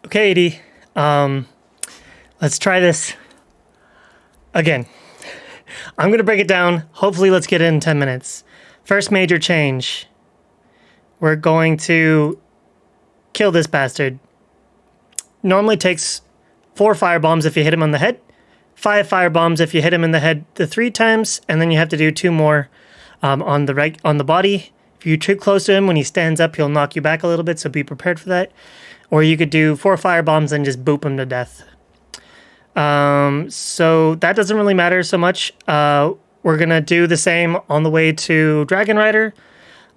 Okay, Hiede. Let's try this again. I'm going to break it down. Hopefully, let's get it in 10 minutes. First major change. We're going to kill this bastard. Normally takes 4 firebombs if you hit him on the head, 5 firebombs if you hit him in the head the 3 times, and then you have to do 2 more on the body. If you're too close to him, when he stands up, he'll knock you back a little bit, so be prepared for that. Or you could do 4 firebombs and just boop him to death. So that doesn't really matter so much. We're going to do the same on the way to Dragonrider.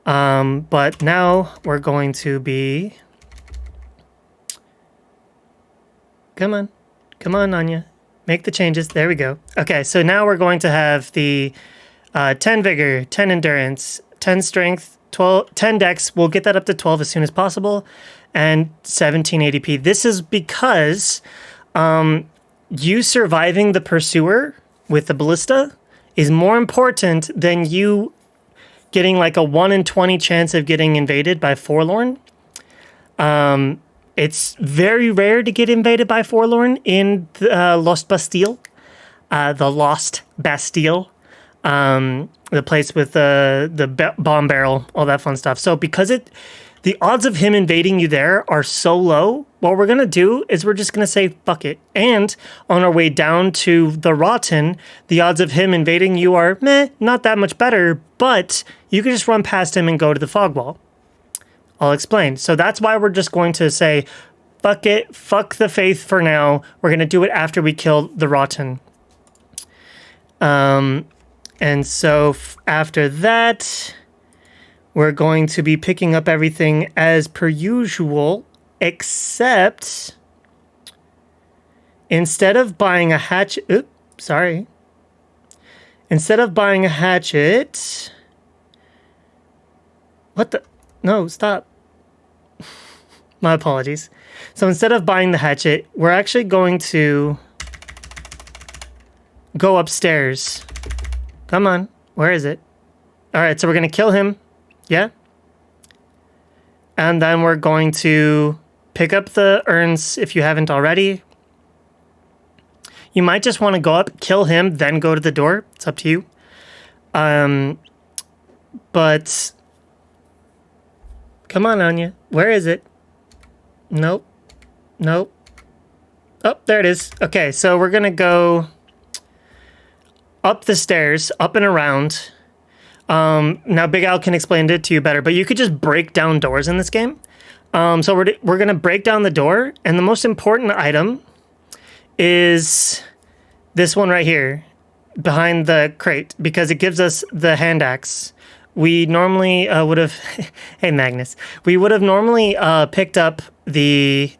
But now we're going to be... Come on, Anya. Make the changes. There we go. Okay, so now we're going to have the 10 vigor, 10 endurance, 10 strength, 10 dex. We'll get that up to 12 as soon as possible. And 17 ADP. This is because you surviving the pursuer with the ballista is more important than you getting like a 1 in 20 chance of getting invaded by Forlorn. It's very rare to get invaded by Forlorn in the Lost Bastille. The Lost Bastille. The place with the bomb barrel, all that fun stuff. So because the odds of him invading you there are so low, what we're going to do is we're just going to say, fuck it. And on our way down to the Rotten, the odds of him invading you are, not that much better, but you can just run past him and go to the fog wall. I'll explain. So that's why we're just going to say, fuck it, fuck the faith for now. We're going to do it after we kill the Rotten. And so after that, we're going to be picking up everything as per usual, except instead of buying a hatchet, Instead of buying a hatchet, no, stop. My apologies. So instead of buying the hatchet, we're actually going to go upstairs. Come on, where is it? All right, so we're going to kill him. Yeah? And then we're going to pick up the urns if you haven't already. You might just want to go up, kill him, then go to the door. It's up to you. But come on, Anya. Where is it? Nope. Oh, there it is. Okay, so we're going to go up the stairs, up and around. Now Big Al can explain it to you better, but you could just break down doors in this game. So we're going to break down the door, and the most important item is this one right here behind the crate, because it gives us the handaxe. We normally would have... Hey, Magnus. We would have normally picked up the...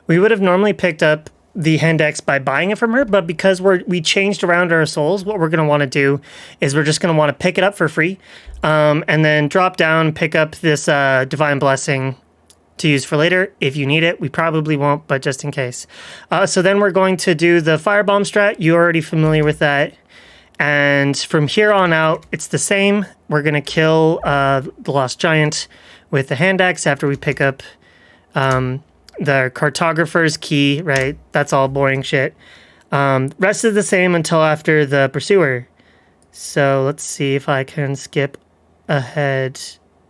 We would have normally picked up the handaxe by buying it from her, but because we changed around our souls, what we're going to want to do is we're just going to want to pick it up for free, and then drop down, pick up this divine blessing to use for later if you need it. We probably won't, but just in case. So then we're going to do the firebomb strat. You're already familiar with that. And from here on out, it's the same. We're going to kill the Lost Giant with the handaxe after we pick up the cartographer's key, right? That's all boring shit. Rest is the same until after the pursuer. So let's see if I can skip ahead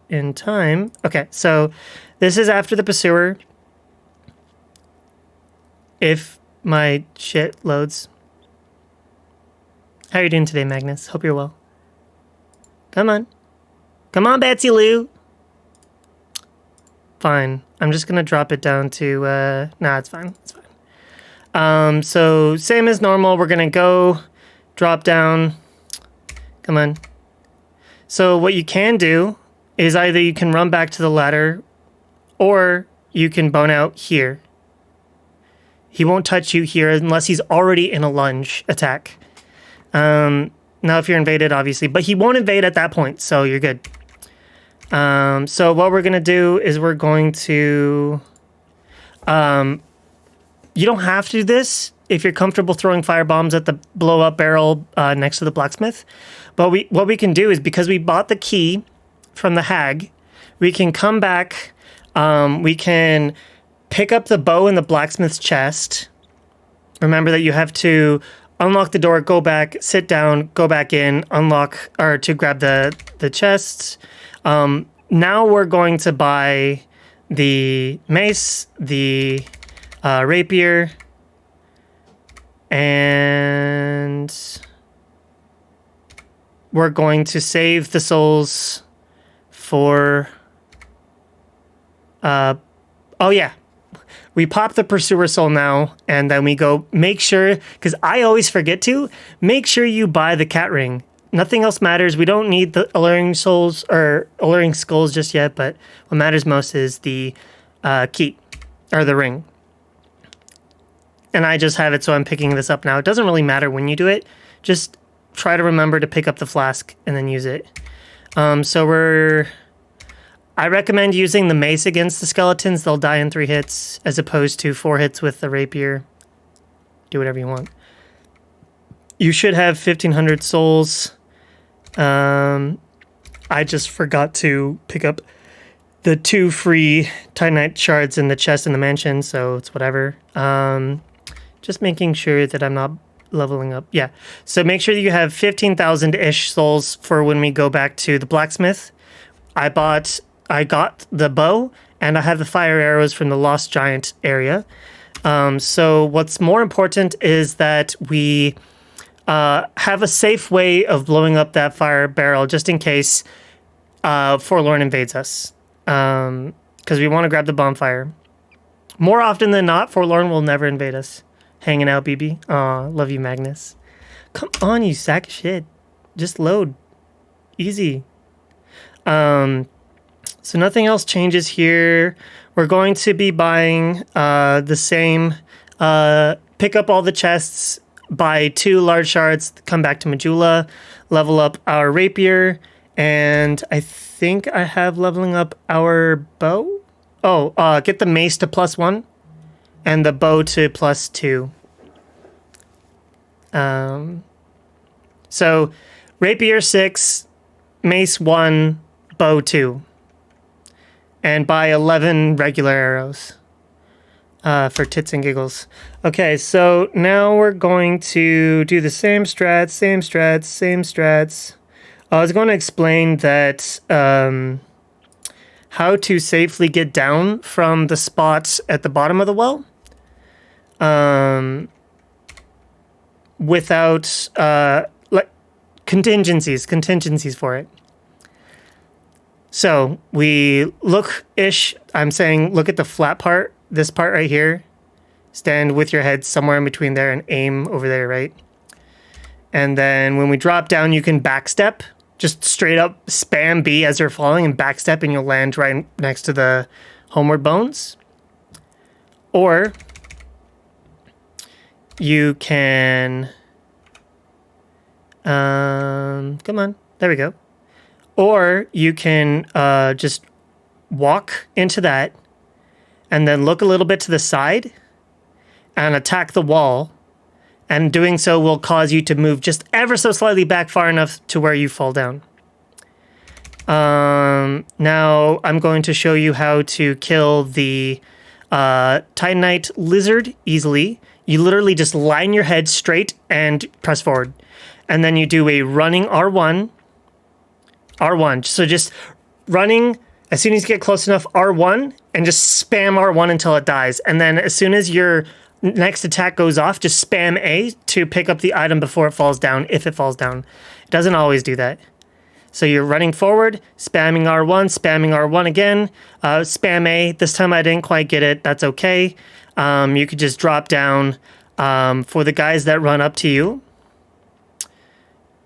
in time. Okay, so this is after the pursuer. If my shit loads. How are you doing today, Magnus? Hope you're well. Come on, Batsy Lou. Fine. I'm just gonna drop it down to nah, it's fine. It's fine. So same as normal, we're gonna go drop down. Come on. So what you can do is either you can run back to the ladder, or you can bone out here. He won't touch you here unless he's already in a lunge attack. Now if you're invaded, obviously, but he won't invade at that point, so you're good. So what we're going to do is we're going to, you don't have to do this if you're comfortable throwing firebombs at the blow up barrel, next to the blacksmith. But what we can do is, because we bought the key from the hag, we can come back, We can pick up the bow in the blacksmith's chest. Remember that you have to unlock the door, go back, sit down, go back in, unlock, or to grab the chests. Now we're going to buy the mace, the rapier, and we're going to save the souls for... oh yeah. We pop the Pursuer Soul now, and then we go make sure, because I always forget to, make sure you buy the cat ring. Nothing else matters. We don't need the alluring souls or alluring skulls just yet, but what matters most is the key, or the ring. And I just have it, so I'm picking this up now. It doesn't really matter when you do it. Just try to remember to pick up the flask and then use it. I recommend using the mace against the skeletons. They'll die in 3 hits, as opposed to 4 hits with the rapier. Do whatever you want. You should have 1,500 souls. I just forgot to pick up the 2 free Titanite shards in the chest in the mansion, so it's whatever. Just making sure that I'm not leveling up. Yeah, so make sure that you have 15,000-ish souls for when we go back to the blacksmith. I got the bow, and I have the fire arrows from the Lost Giant area. So what's more important is that we have a safe way of blowing up that fire barrel just in case Forlorn invades us. Because we want to grab the bonfire. More often than not, Forlorn will never invade us. Hanging out, BB. Aw, love you, Magnus. Come on, you sack of shit. Just load. Easy. So nothing else changes here. We're going to be buying the same, pick up all the chests, buy 2 large shards, come back to Majula, level up our rapier, and I think I have leveling up our bow. Oh, get the mace to +1 and the bow to +2. So rapier 6, mace 1, bow 2. And buy 11 regular arrows for tits and giggles. Okay, so now we're going to do the same strats. I was going to explain that how to safely get down from the spot at the bottom of the well without contingencies for it. So we look-ish, I'm saying look at the flat part, this part right here. Stand with your head somewhere in between there and aim over there, right? And then when we drop down, you can backstep. Just straight up spam B as you're falling and backstep, and you'll land right next to the homeward bones. Or you can... come on, there we go. Or you can just walk into that and then look a little bit to the side and attack the wall. And doing so will cause you to move just ever so slightly back far enough to where you fall down. Now I'm going to show you how to kill the Titanite Lizard easily. You literally just line your head straight and press forward. And then you do a running R1. So just running, as soon as you get close enough, R1, and just spam R1 until it dies. And then as soon as your next attack goes off, just spam A to pick up the item before it falls down, if it falls down. It doesn't always do that. So you're running forward, spamming R1 again, spam A. This time I didn't quite get it. That's okay. You could just drop down. For the guys that run up to you,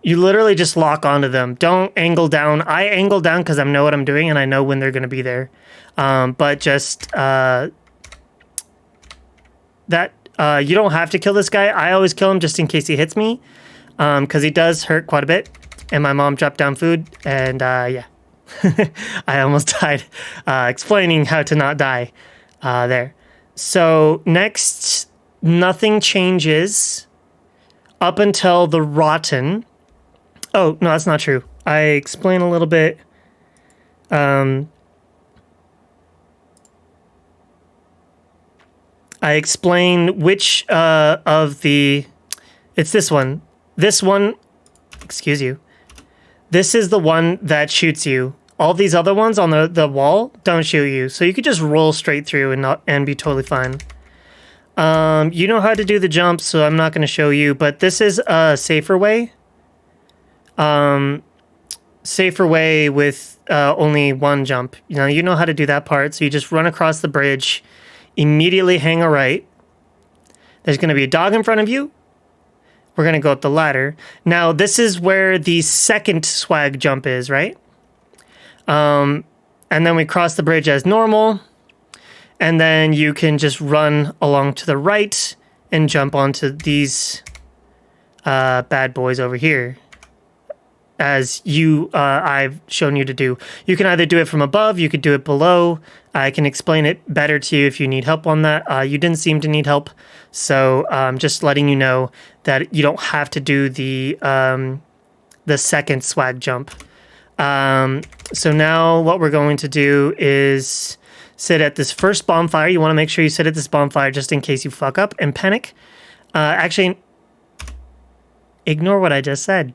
you literally just lock onto them. Don't angle down. I angle down because I know what I'm doing and I know when they're going to be there. But just you don't have to kill this guy. I always kill him just in case he hits me because he does hurt quite a bit. And my mom dropped down food and yeah. I almost died explaining how to not die there. So next, nothing changes up until the rotten. Oh, no, that's not true. I explain a little bit. I explain which of the... It's this one. This one... Excuse you. This is the one that shoots you. All these other ones on the wall don't shoot you. So you could just roll straight through and be totally fine. You know how to do the jump, so I'm not going to show you. But this is a safer way. Safer way with only one jump. You know how to do that part. So you just run across the bridge, immediately hang a right. There's going to be a dog in front of you. We're going to go up the ladder. Now, this is where the second swag jump is, right? And then we cross the bridge as normal. And then you can just run along to the right and jump onto these bad boys over here. As I've shown you to do. You can either do it from above, you could do it below. I can explain it better to you if you need help on that. You didn't seem to need help, so just letting you know that you don't have to do the second swag jump. So now what we're going to do is sit at this first bonfire. You want to make sure you sit at this bonfire just in case you fuck up and panic. Actually, ignore what I just said.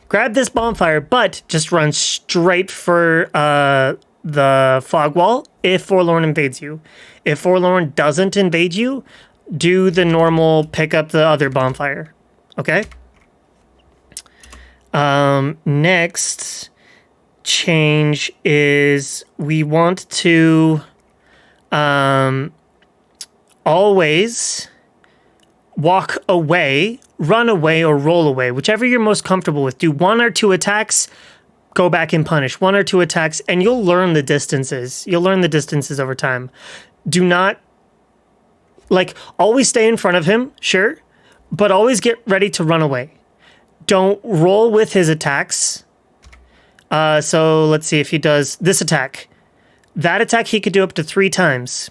Grab this bonfire, but just run straight for the fog wall if Forlorn invades you. If Forlorn doesn't invade you, do the normal pick up the other bonfire. Okay? Next change is we want to always walk away, run away, or roll away, whichever you're most comfortable with. Do 1 or 2 attacks, go back and punish. 1 or 2 attacks, and you'll learn the distances. You'll learn the distances over time. Do not, always stay in front of him, sure, but always get ready to run away. Don't roll with his attacks. So let's see if he does this attack. That attack he could do up to 3 times.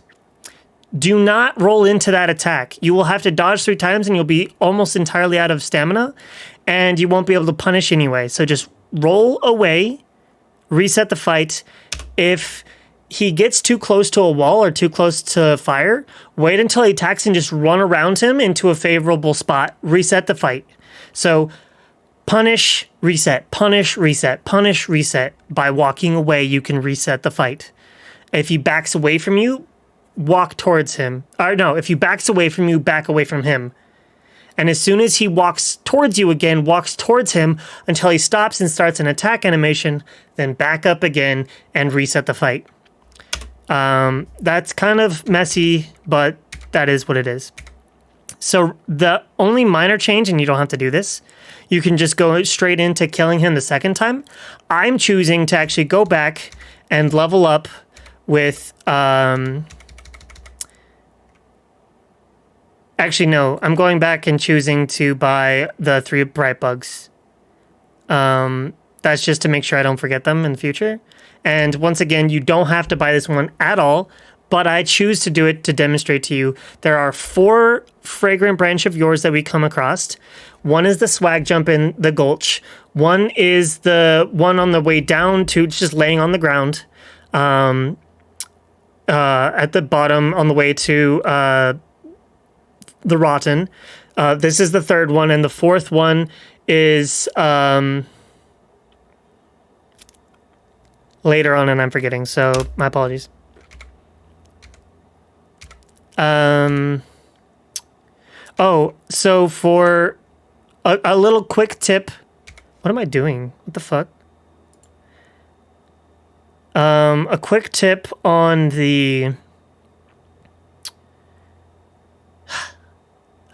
Do not roll into that attack. You will have to dodge 3 times and you'll be almost entirely out of stamina and you won't be able to punish anyway. So just roll away, reset the fight. If he gets too close to a wall or too close to fire, wait until he attacks and just run around him into a favorable spot. Reset the fight. So punish, reset, punish, reset, punish, reset. By walking away, you can reset the fight. If he backs away from you, walk towards him. Or no, if he backs away from you, back away from him. And as soon as he walks towards you again, walks towards him until he stops and starts an attack animation, then back up again and reset the fight. That's kind of messy, but that is what it is. So the only minor change, and you don't have to do this, you can just go straight into killing him the second time. I'm choosing to actually go back and level up with... Actually, no. I'm going back and choosing to buy the 3 bright bugs. That's just to make sure I don't forget them in the future. And once again, you don't have to buy this one at all, but I choose to do it to demonstrate to you. There are 4 fragrant branch of yours that we come across. One is the swag jump in the gulch. One is the one on the way down to just laying on the ground. At the bottom on the way to... the rotten. This is the 3rd one, and the 4th one is later on, and I'm forgetting, so my apologies. Oh, so for a little quick tip, what am I doing? What the fuck? A quick tip on the...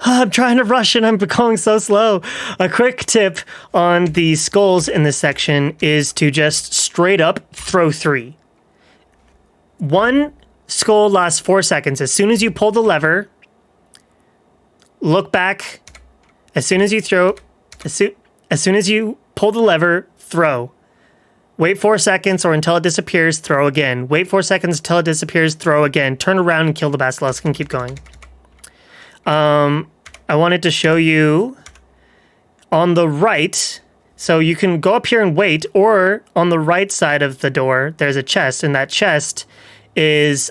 I'm trying to rush and I'm going so slow. A quick tip on the skulls in this section is to just straight up throw 3. 1 skull lasts 4 seconds. As soon as you pull the lever, look back. As soon as you throw, as soon as you pull the lever, throw. Wait 4 seconds or until it disappears, throw again. Wait 4 seconds until it disappears, throw again. Turn around and kill the basilisk and keep going. I wanted to show you on the right, so you can go up here and wait, or on the right side of the door, there's a chest, and that chest is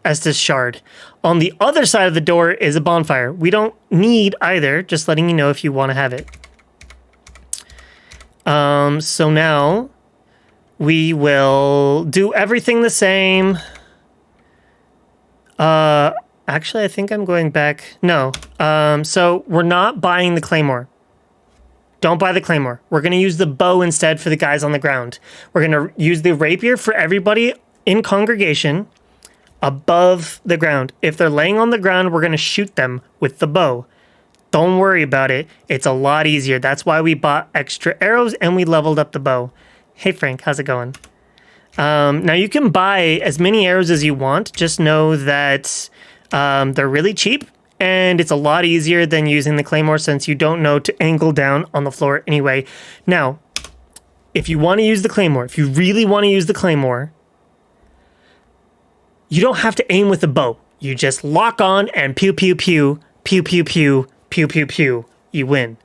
Estus shard. On the other side of the door is a bonfire. We don't need either, just letting you know if you want to have it. So now we will do everything the same. Actually, I think I'm going back. No. So we're not buying the claymore. Don't buy the claymore. We're going to use the bow instead for the guys on the ground. We're going to use the rapier for everybody in congregation above the ground. If they're laying on the ground, we're going to shoot them with the bow. Don't worry about it. It's a lot easier. That's why we bought extra arrows and we leveled up the bow. Hey, Frank, how's it going? Now, you can buy as many arrows as you want. Just know that they're really cheap, and it's a lot easier than using the claymore since you don't know to angle down on the floor anyway. Now, if you want to use the claymore, if you really want to use the claymore, you don't have to aim with the bow. You just lock on and pew, pew, pew, pew, pew, pew, pew, pew, pew. You win.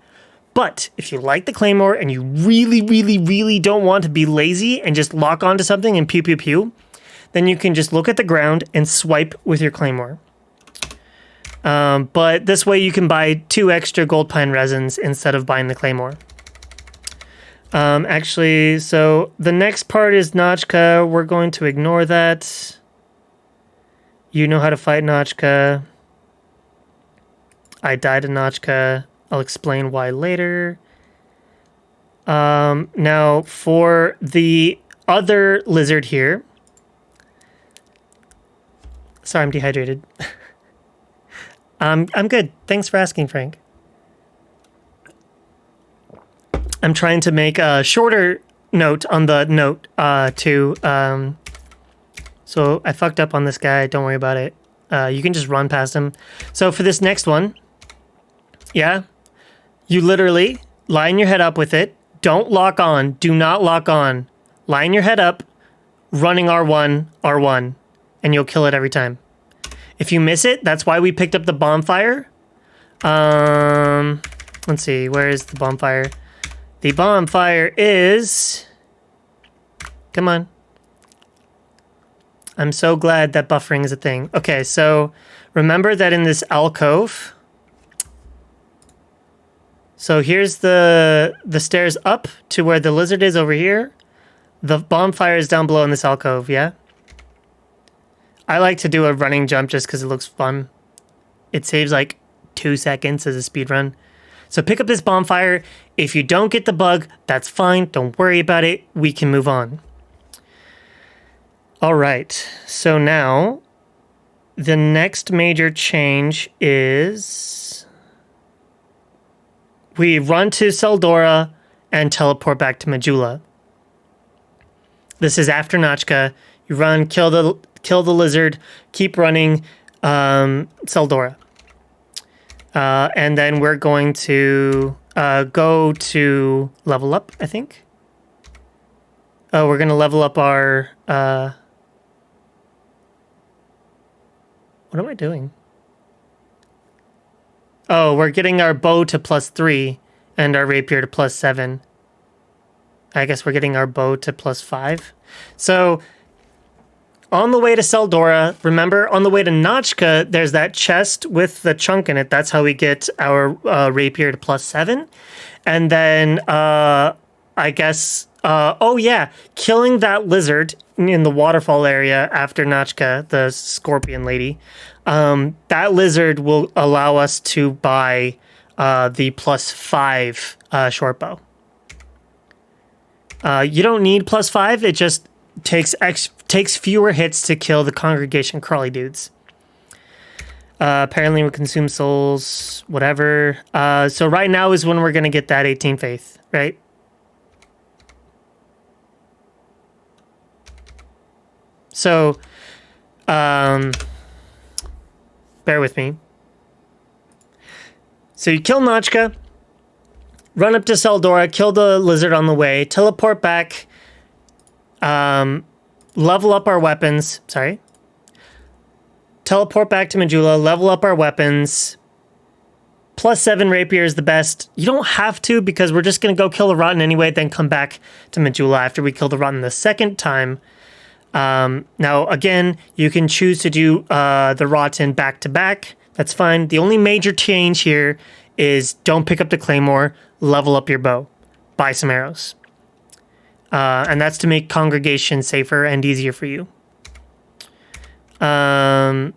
But if you like the claymore and you really, really, really don't want to be lazy and just lock onto something and pew, pew, pew, then you can just look at the ground and swipe with your claymore. But this way you can buy 2 extra gold pine resins instead of buying the claymore. Actually, so the next part is Notchka. We're going to ignore that. You know how to fight Notchka. I died to Notchka. I'll explain why later. Now, for the other lizard here. Sorry, I'm dehydrated. I'm good. Thanks for asking, Frank. I'm trying to make a shorter note on the note, too. So I fucked up on this guy. Don't worry about it. You can just run past him. So for this next one, yeah, you literally line your head up with it. Don't lock on. Do not lock on. Line your head up, running R1, R1, and you'll kill it every time. If you miss it, that's why we picked up the bonfire. Let's see, where is the bonfire? The bonfire is... Come on. I'm so glad that buffering is a thing. Okay, so remember that in this alcove... So here's the stairs up to where the lizard is over here. The bonfire is down below in this alcove, yeah? I like to do a running jump just because it looks fun. It saves like 2 seconds as a speed run. So pick up this bonfire. If you don't get the bug, that's fine. Don't worry about it. We can move on. All right. So now the next major change is... we run to Tseldora and teleport back to Majula. This is after Notchka. You run, kill the lizard, keep running, Tseldora. And then we're going to go to level up, I think. Oh, we're going to level up our... what am I doing? Oh, we're getting our bow to +3 and our rapier to +7. I guess we're getting our bow to +5. So, on the way to Tseldora, remember, on the way to Notchka, there's that chest with the chunk in it. That's how we get our rapier to +7. And then, I guess... oh, yeah. Killing that lizard in the waterfall area after Notchka, the scorpion lady... that lizard will allow us to buy the +5 short bow. You don't need +5. It just takes fewer hits to kill the congregation crawly dudes. Apparently we consume souls, whatever. So right now is when we're going to get that 18 faith, right? So, bear with me. So you kill Notchka, run up to Tseldora, kill the lizard on the way, teleport back, level up our weapons. Sorry. Teleport back to Majula, level up our weapons. +7 rapier is the best. You don't have to because we're just going to go kill the rotten anyway, then come back to Majula after we kill the rotten the second time. Now, again, you can choose to do the rotten back to back. That's fine. The only major change here is don't pick up the claymore, level up your bow, buy some arrows. And that's to make congregation safer and easier for you. I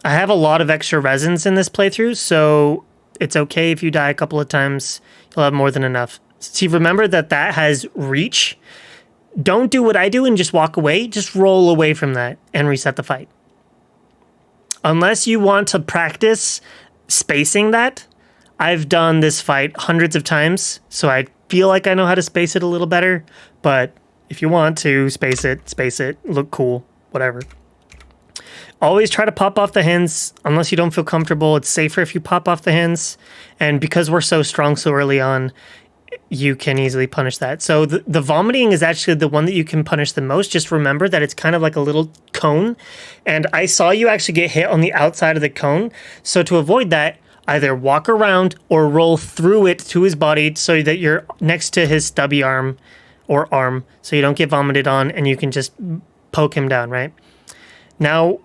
have a lot of extra resins in this playthrough, so it's okay if you die a couple of times. You'll have more than enough. See, remember that has reach. Don't do what I do and just walk away. Just roll away from that and reset the fight. Unless you want to practice spacing that. I've done this fight hundreds of times, so I feel like I know how to space it a little better. But if you want to space it, look cool, whatever. Always try to pop off the hands unless you don't feel comfortable. It's safer if you pop off the hands. And because we're so strong so early on, you can easily punish that. So the vomiting is actually the one that you can punish the most. Just remember that it's kind of like a little cone. And I saw you actually get hit on the outside of the cone. So to avoid that, either walk around or roll through it to his body so that you're next to his stubby arm or arm so you don't get vomited on and you can just poke him down, right? Now,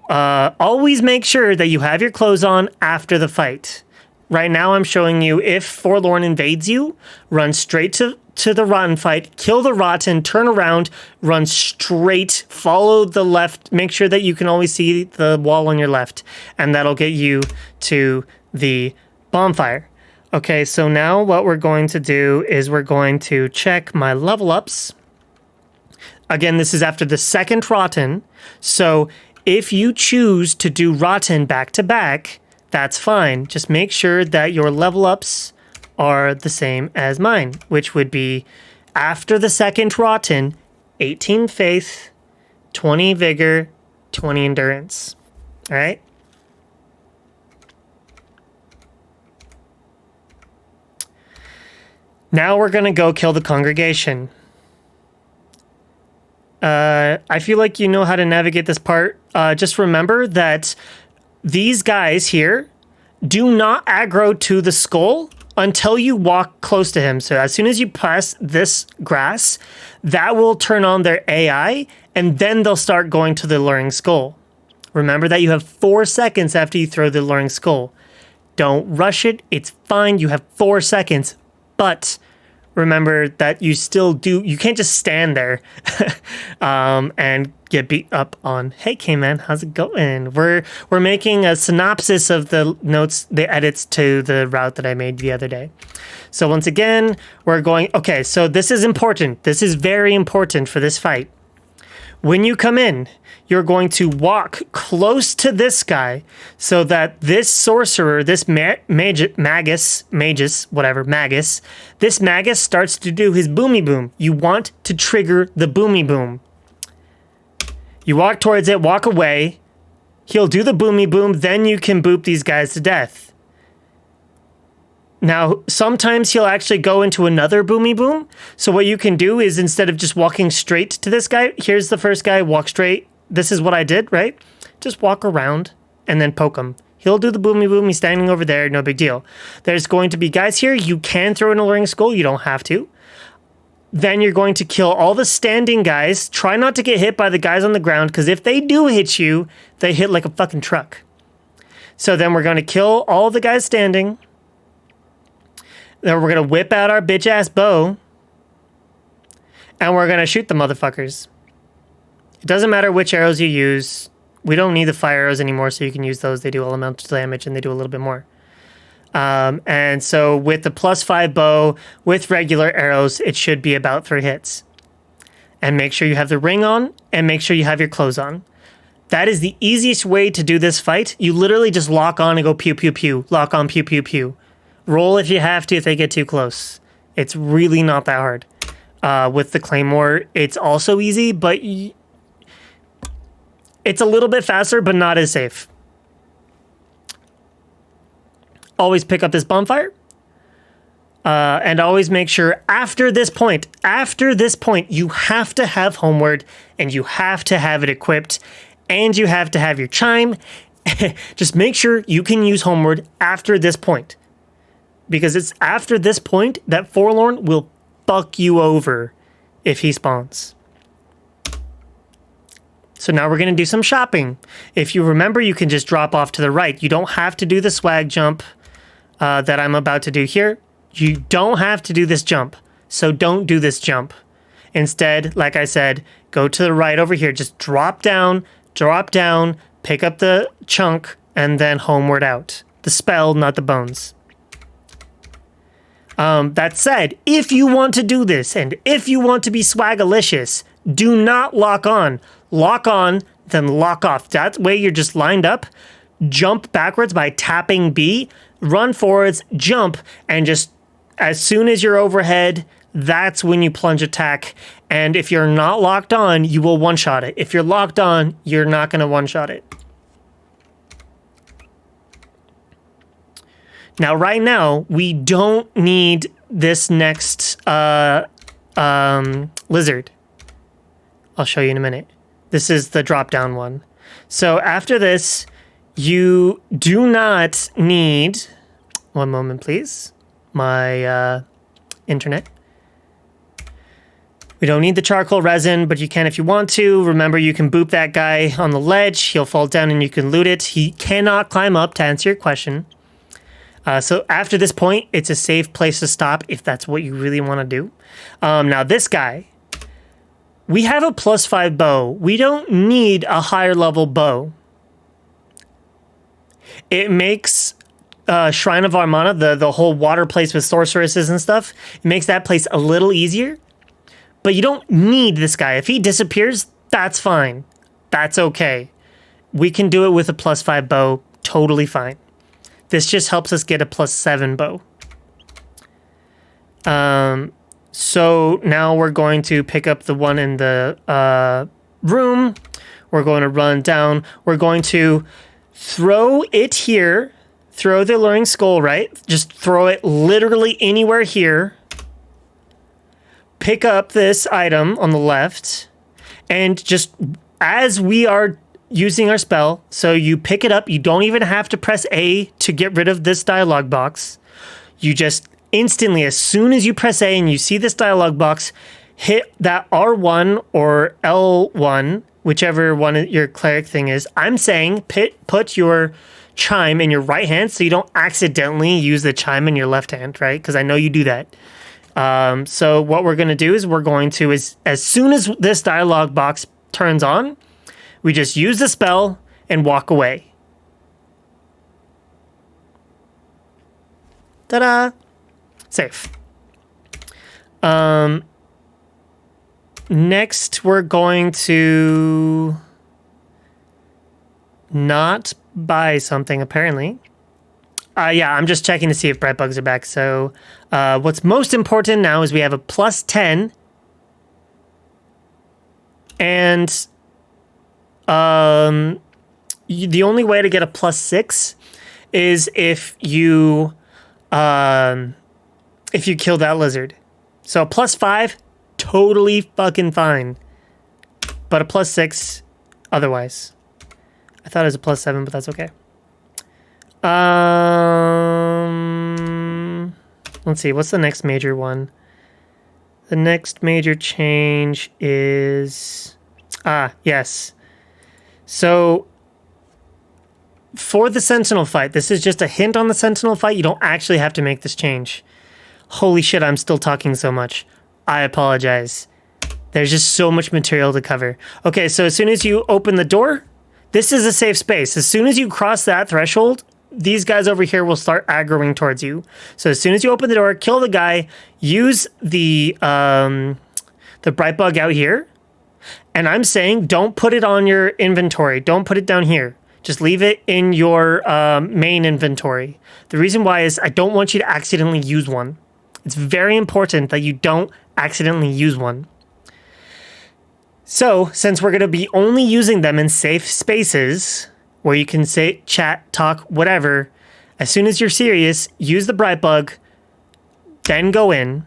always make sure that you have your clothes on after the fight. Right now, I'm showing you if Forlorn invades you, run straight to the rotten fight, kill the rotten, turn around, run straight, follow the left, make sure that you can always see the wall on your left, and that'll get you to the bonfire. Okay, so now what we're going to do is we're going to check my level ups. Again, this is after the second rotten, so if you choose to do rotten back to back, that's fine. Just make sure that your level ups are the same as mine, which would be after the second rotten, 18 faith, 20 vigor, 20 endurance. All right? Now we're going to go kill the congregation. I feel like you know how to navigate this part. Just remember that these guys here do not aggro to the skull until you walk close to him. So as soon as you pass this grass, that will turn on their AI, and then they'll start going to the luring skull. Remember that you have 4 seconds after you throw the luring skull. Don't rush it. It's fine. You have 4 seconds, but remember that you can't just stand there and get beat up on. Hey, K-Man, how's it going? We're making a synopsis of the notes, the edits to the route that I made the other day. So once again, we're going, okay, so this is important. This is very important for this fight. When you come in, you're going to walk close to this guy so that this sorcerer, this magus, this magus starts to do his boomy boom. You want to trigger the boomy boom. You walk towards it, walk away. He'll do the boomy boom, then you can boop these guys to death. Now, sometimes he'll actually go into another boomy boom. So what you can do is instead of just walking straight to this guy, here's the first guy, walk straight. This is what I did, right? Just walk around and then poke him. He'll do the boomy boom. He's standing over there. No big deal. There's going to be guys here. You can throw an alluring skull. You don't have to. Then you're going to kill all the standing guys. Try not to get hit by the guys on the ground, because if they do hit you, they hit like a fucking truck. So then we're going to kill all the guys standing. Then we're going to whip out our bitch-ass bow. And we're going to shoot the motherfuckers. It doesn't matter which arrows you use. We don't need the fire arrows anymore, so you can use those. They do elemental damage, and they do a little bit more. And so with the +5 bow, with regular arrows, it should be about 3 hits. And make sure you have the ring on, and make sure you have your clothes on. That is the easiest way to do this fight. You literally just lock on and go pew, pew, pew. Lock on, pew, pew, pew. Roll if you have to if they get too close. It's really not that hard. With the claymore, it's also easy, but it's a little bit faster, but not as safe. Always pick up this bonfire. And always make sure after this point, you have to have homeward, and you have to have it equipped, and you have to have your chime. Just make sure you can use homeward after this point. Because it's after this point that Forlorn will fuck you over if he spawns. So now we're going to do some shopping. If you remember, you can just drop off to the right. You don't have to do the swag jump that I'm about to do here. You don't have to do this jump. So don't do this jump. Instead, like I said, go to the right over here. Just drop down, pick up the chunk, and then homeward out. The spell, not the bones. That said, if you want to do this, and if you want to be swagalicious, do not lock on. Lock on, then lock off. That way you're just lined up. Jump backwards by tapping B. Run forwards, jump, and just as soon as you're overhead, that's when you plunge attack. And if you're not locked on, you will one-shot it. If you're locked on, you're not going to one-shot it. Now, right now, we don't need this next lizard. I'll show you in a minute. This is the drop-down one. So after this, you do not need... One moment, please. My internet. We don't need the charcoal resin, but you can if you want to. Remember, you can boop that guy on the ledge. He'll fall down and you can loot it. He cannot climb up, to answer your question. So after this point, it's a safe place to stop if that's what you really want to do. Now, this guy, we have a +5 bow. We don't need a higher level bow. It makes Shrine of Armana, the whole water place with sorceresses and stuff, it makes that place a little easier. But you don't need this guy. If he disappears, that's fine. That's okay. We can do it with a +5 bow. Totally fine. This just helps us get a +7 bow. So now we're going to pick up the one in the room. We're going to run down. We're going to throw it here. Throw the alluring skull, right? Just throw it literally anywhere here. Pick up this item on the left. And just as we are using our spell, so you pick it up. You don't even have to press A to get rid of this dialog box. You just instantly, as soon as you press A and you see this dialog box, hit that R1 or L1, whichever one your cleric thing is. I'm saying put your chime in your right hand so you don't accidentally use the chime in your left hand, right? Because I know you do that. So what we're going to do is we're going to, as soon as this dialog box turns on, we just use the spell and walk away. Ta-da! Safe. Next, we're going to not buy something, apparently. Yeah, I'm just checking to see if bright bugs are back. So what's most important now is we have a +10. And the only way to get a +6 is if you kill that lizard. So a +5, totally fucking fine. But a +6, otherwise. I thought it was a +7, but that's okay. Let's see, what's the next major one? The next major change is... yes. So, for the Sentinel Fight, this is just a hint on the Sentinel Fight. You don't actually have to make this change. Holy shit, I'm still talking so much. I apologize. There's just so much material to cover. Okay, so as soon as you open the door, this is a safe space. As soon as you cross that threshold, these guys over here will start aggroing towards you. So as soon as you open the door, kill the guy, use the bright bug out here. And I'm saying don't put it on your inventory. Don't put it down here. Just leave it in your main inventory. The reason why is I don't want you to accidentally use one. It's very important that you don't accidentally use one. So, since we're going to be only using them in safe spaces where you can say, chat, talk, whatever, as soon as you're serious, use the bright bug, then go in.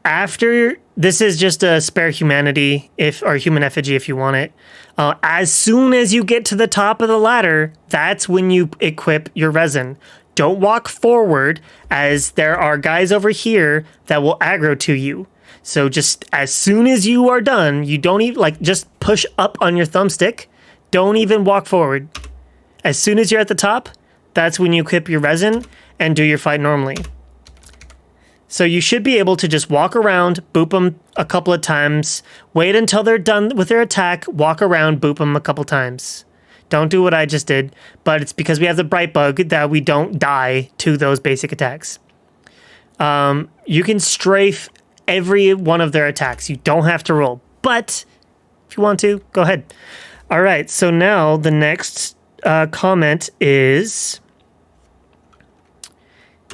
After, this is just a spare humanity, or human effigy if you want it. As soon as you get to the top of the ladder, that's when you equip your resin. Don't walk forward, as there are guys over here that will aggro to you. So just as soon as you are done, you don't even, like, just push up on your thumbstick. Don't even walk forward. As soon as you're at the top, that's when you equip your resin and do your fight normally. So you should be able to just walk around, boop them a couple of times, wait until they're done with their attack, walk around, boop them a couple times. Don't do what I just did, but it's because we have the bright bug that we don't die to those basic attacks. You can strafe every one of their attacks. You don't have to roll, but if you want to, go ahead. All right, so now the next comment is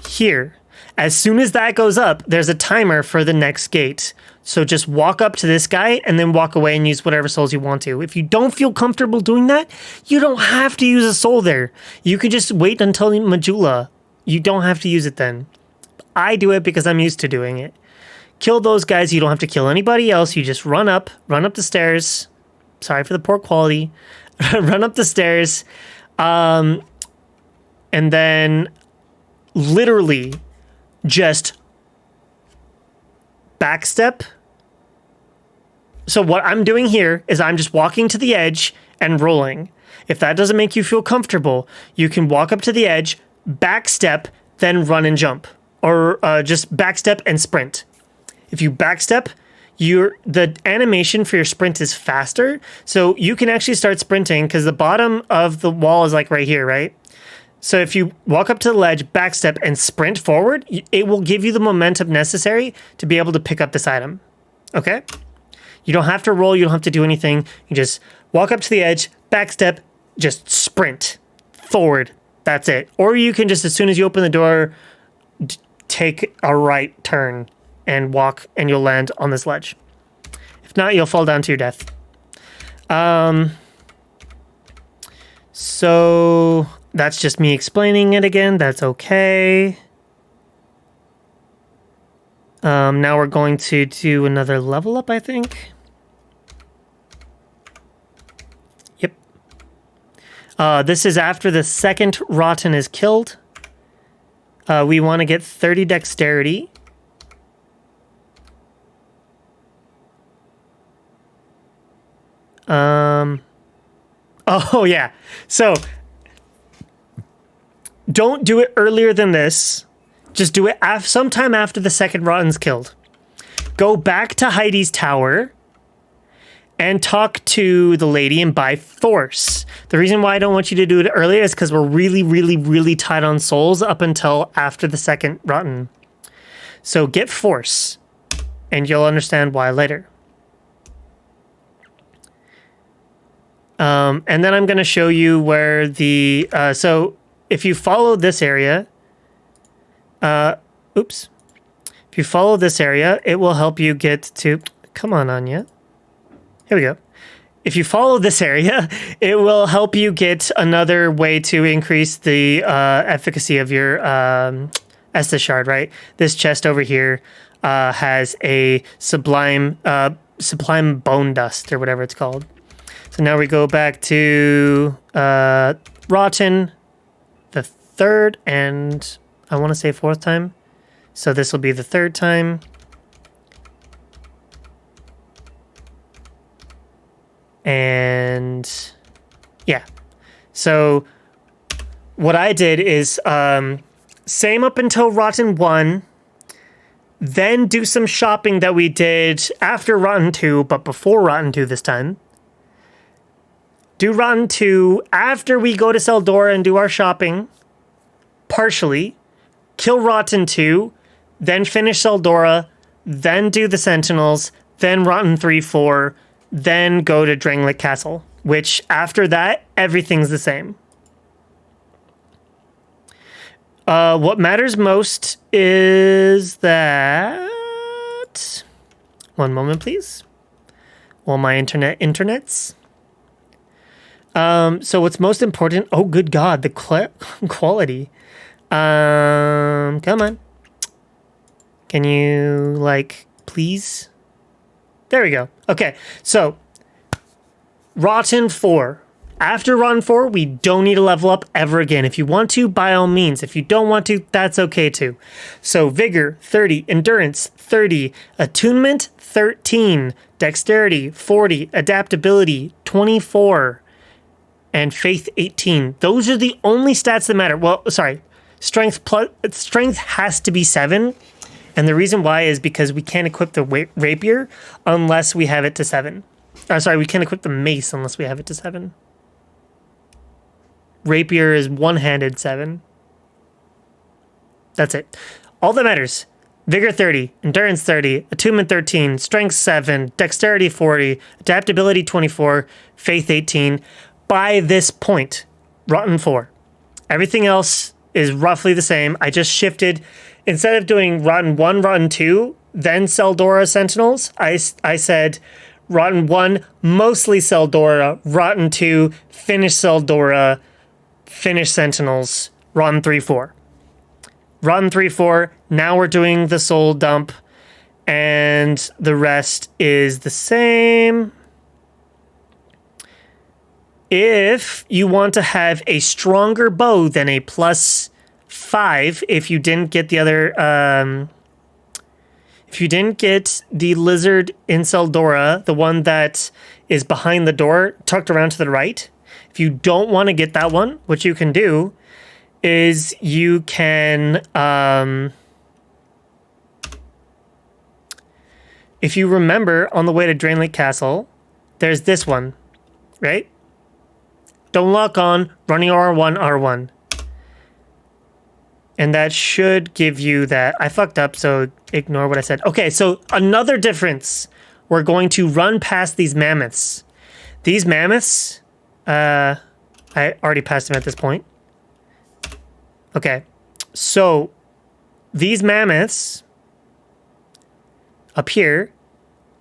here. As soon as that goes up, there's a timer for the next gate. So just walk up to this guy and then walk away and use whatever souls you want to. If you don't feel comfortable doing that, you don't have to use a soul there. You can just wait until Majula. You don't have to use it then. I do it because I'm used to doing it. Kill those guys. You don't have to kill anybody else. You just run up the stairs. Sorry for the poor quality. Run up the stairs. And then literally just backstep. So what I'm doing here is I'm just walking to the edge and rolling. If that doesn't make you feel comfortable, you can walk up to the edge, backstep, then run and jump. Or just backstep and sprint. If you backstep, the animation for your sprint is faster. So you can actually start sprinting because the bottom of the wall is like right here, right? So if you walk up to the ledge, backstep, and sprint forward, it will give you the momentum necessary to be able to pick up this item. Okay? You don't have to roll. You don't have to do anything. You just walk up to the edge, backstep, just sprint forward. That's it. Or you can just, as soon as you open the door, take a right turn and walk, and you'll land on this ledge. If not, you'll fall down to your death. So that's just me explaining it again. That's okay. Now we're going to do another level up, I think. Yep. This is after the second Rotten is killed. We want to get 30 dexterity. Oh, yeah. So, don't do it earlier than this. Just do it sometime after the second Rotten's killed. Go back to Hiede's tower and talk to the lady and buy force. The reason why I don't want you to do it earlier is because we're really, really, really tight on souls up until after the second Rotten. So get force, and you'll understand why later. And then I'm going to show you where the... so if you follow this area... Oops. If you follow this area, it will help you get to... Come on, Anya. Here we go. If you follow this area, it will help you get another way to increase the efficacy of your Estus shard, right? This chest over here has a sublime bone dust, or whatever it's called. So now we go back to Rotten, the third, and I want to say fourth time. So this will be the third time. And yeah, so what I did is same up until Rotten 1, then do some shopping that we did after Rotten 2, but before Rotten 2 this time. Do Rotten 2 after we go to Tseldora and do our shopping, partially. Kill Rotten 2, then finish Tseldora, then do the Sentinels, then Rotten 3, 4, then go to Drangleic Castle, which after that, everything's the same. What matters most is that... One moment, please. While my internets. So what's most important... Oh, good God, the quality. Come on. Can you, like, please... There we go. Okay, so Rotten 4. After run 4, we don't need to level up ever again. If you want to, by all means. If you don't want to, that's okay too. So Vigor, 30. Endurance, 30. Attunement, 13. Dexterity, 40. Adaptability, 24. And Faith, 18. Those are the only stats that matter. Well, sorry. Strength has to be 7. And the reason why is because we can't equip the rapier unless we have it to 7. Sorry, we can't equip the mace unless we have it to 7. Rapier is one-handed 7. That's it. All that matters. Vigor 30, Endurance 30, Attunement 13, Strength 7, Dexterity 40, Adaptability 24, Faith 18. By this point, Rotten 4. Everything else is roughly the same. I just shifted. Instead of doing Rotten 1, Rotten 2, then Tseldora Sentinels, I said Rotten 1, mostly Tseldora, Rotten 2, finish Tseldora, finish Sentinels, Rotten 3, 4. Rotten 3, 4, now we're doing the soul dump, and the rest is the same. If you want to have a stronger bow than a +5, if you didn't get the other, if you didn't get the lizard in Tseldora, the one that is behind the door, tucked around to the right, if you don't want to get that one, what you can do is you can, if you remember on the way to Drain Lake Castle, there's this one, right? Don't lock on, running R1, R1. And that should give you that. I fucked up, so ignore what I said. Okay, so another difference. We're going to run past these mammoths. These mammoths, I already passed them at this point. Okay, so these mammoths up here,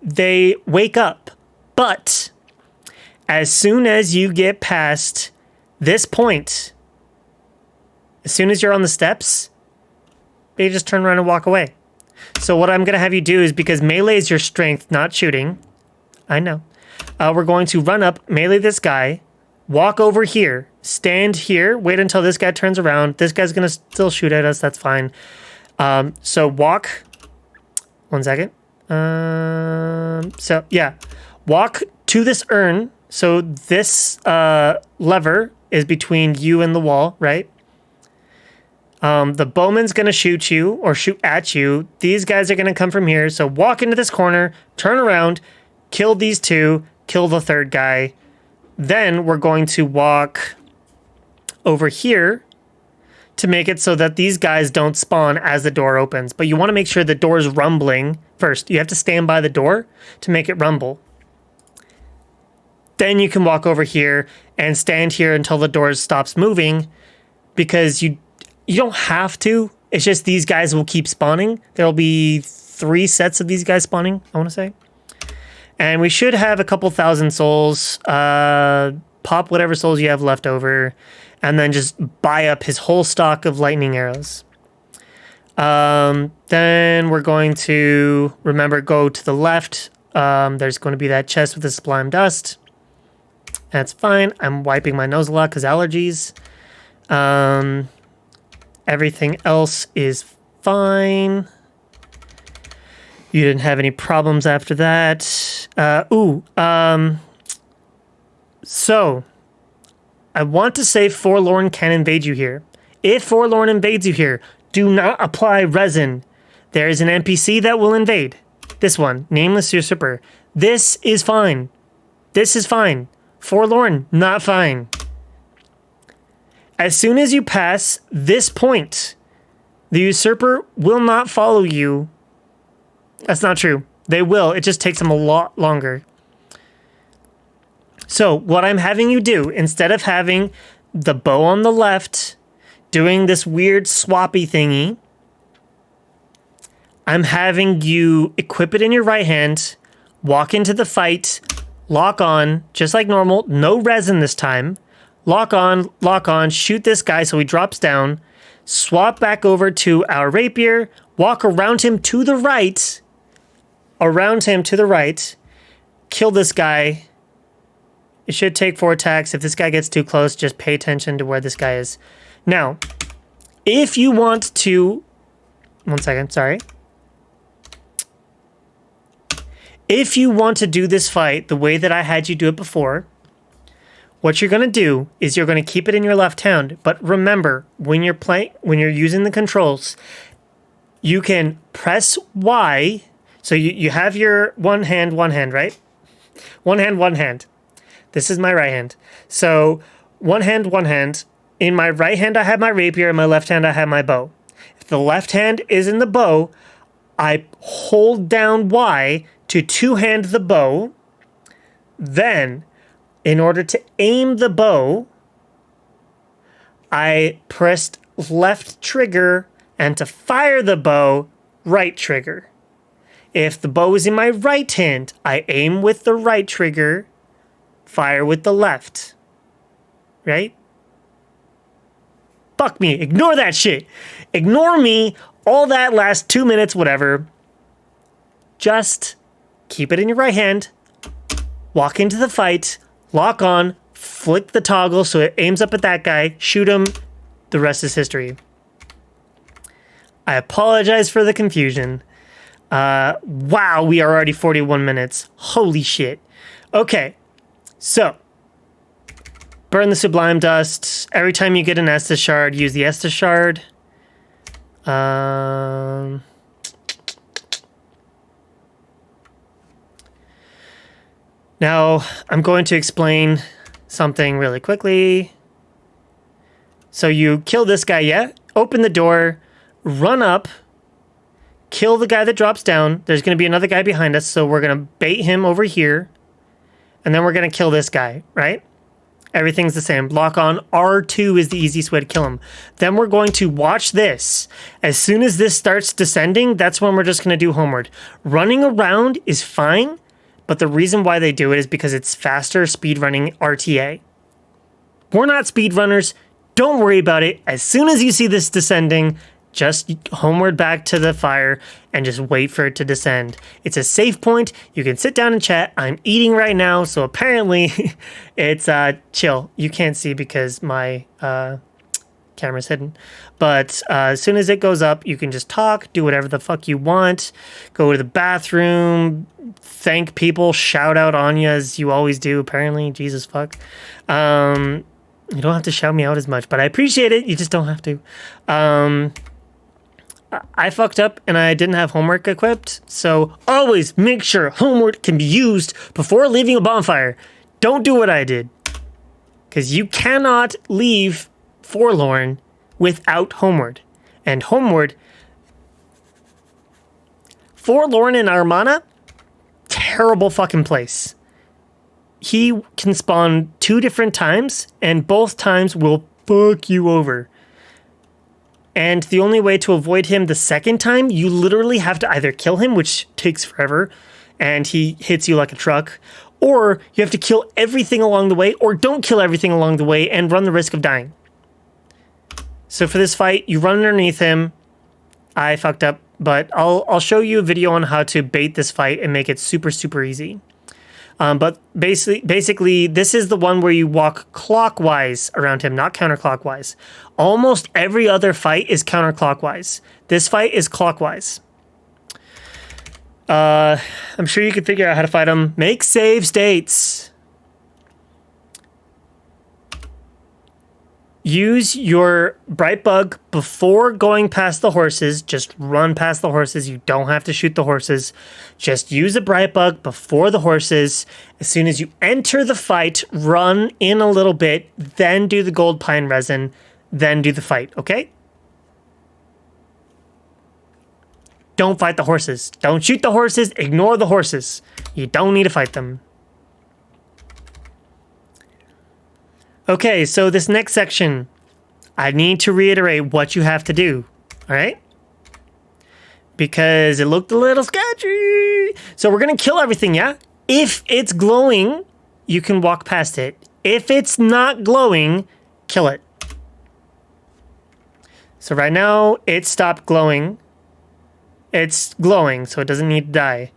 they wake up, but as soon as you get past this point, as soon as you're on the steps, they just turn around and walk away. So what I'm going to have you do is, because melee is your strength, not shooting, I know, we're going to run up, melee this guy, walk over here, stand here, wait until this guy turns around. This guy's going to still shoot at us, that's fine. So walk, 1 second. So yeah, walk to this urn. So this lever is between you and the wall, right? The bowman's going to shoot you or shoot at you. These guys are going to come from here. So walk into this corner, turn around, kill these two, kill the third guy. Then we're going to walk over here to make it so that these guys don't spawn as the door opens. But you want to make sure the door's rumbling first. You have to stand by the door to make it rumble. Then you can walk over here and stand here until the door stops moving, because you don't have to. It's just these guys will keep spawning. There'll be 3 sets of these guys spawning, I want to say. And we should have a couple thousand souls. Pop whatever souls you have left over, and then just buy up his whole stock of lightning arrows. Then we're going to, remember, go to the left. There's going to be that chest with the sublime dust. That's fine. I'm wiping my nose a lot because allergies. Everything else is fine. You didn't have any problems after that. So I want to say Forlorn can invade you here. If Forlorn invades you here, do not apply resin. There is an NPC that will invade. This one, Nameless Usurper. This is fine. This is fine. Forlorn, not fine. As soon as you pass this point, the Usurper will not follow you. That's not true. They will. It just takes them a lot longer. So what I'm having you do, instead of having the bow on the left, doing this weird swappy thingy, I'm having you equip it in your right hand, walk into the fight, lock on, just like normal, no resin this time, lock on, shoot this guy so he drops down, swap back over to our rapier, walk around him to the right, kill this guy, It should take 4 attacks. If this guy gets too close, just pay attention to where this guy is. Now, if you want to... One second, sorry. If you want to do this fight the way that I had you do it before, what you're going to do is you're going to keep it in your left hand. But remember, when you're using the controls, you can press Y. So you have your one hand, right? One hand. This is my right hand. So one hand. In my right hand, I have my rapier. In my left hand, I have my bow. If the left hand is in the bow, I hold down Y to two-hand the bow. Then, in order to aim the bow, I pressed left trigger, and to fire the bow, right trigger. If the bow is in my right hand, I aim with the right trigger, fire with the left. Right? Fuck me. Ignore that shit. Ignore me. All that last 2 minutes, whatever. Just keep it in your right hand. Walk into the fight. Lock on. Flick the toggle so it aims up at that guy. Shoot him. The rest is history. I apologize for the confusion. Wow, we are already 41 minutes. Holy shit. Okay. So, burn the Sublime Dust. Every time you get an Estus Shard, use the Estus Shard. Now, I'm going to explain something really quickly. So you kill this guy, yeah? Open the door, run up, kill the guy that drops down. There's going to be another guy behind us, so we're going to bait him over here. And then we're going to kill this guy, right? Everything's the same. Lock on. R2 is the easiest way to kill him. Then we're going to watch this. As soon as this starts descending, that's when we're just going to do homeward. Running around is fine, but the reason why they do it is because it's faster speedrunning RTA. We're not speedrunners. Don't worry about it. As soon as you see this descending, just homeward back to the fire and just wait for it to descend. It's a safe point. You can sit down and chat. I'm eating right now, so apparently it's chill. You can't see because my camera's hidden. But as soon as it goes up, you can just talk, do whatever the fuck you want, go to the bathroom, thank people, shout out Anya as you always do, apparently. Jesus fuck. You don't have to shout me out as much, but I appreciate it. You just don't have to. I fucked up and I didn't have homework equipped, so always make sure homework can be used before leaving a bonfire. Don't do what I did, because you cannot leave Forlorn without homeward. And homeward, Forlorn and Armana, terrible fucking place. He can spawn 2 different times, and both times will fuck you over. And the only way to avoid him the second time, you literally have to either kill him, which takes forever, and he hits you like a truck, or you have to kill everything along the way, or don't kill everything along the way and run the risk of dying. So for this fight, you run underneath him. I fucked up, but I'll show you a video on how to bait this fight and make it super, super easy. But basically, this is the one where you walk clockwise around him, not counterclockwise. Almost every other fight is counterclockwise. This fight is clockwise. I'm sure you can figure out how to fight him. Make save states. Use your bright bug before going past the horses. Just run past the horses. You don't have to shoot the horses. Just use a bright bug before the horses. As soon as you enter the fight, run in a little bit, then do the gold pine resin, then do the fight, okay? Don't fight the horses. Don't shoot the horses. Ignore the horses. You don't need to fight them. Okay, so this next section, I need to reiterate what you have to do, all right? Because it looked a little sketchy. So we're going to kill everything, yeah? If it's glowing, you can walk past it. If it's not glowing, kill it. So right now, it stopped glowing. It's glowing, so it doesn't need to die.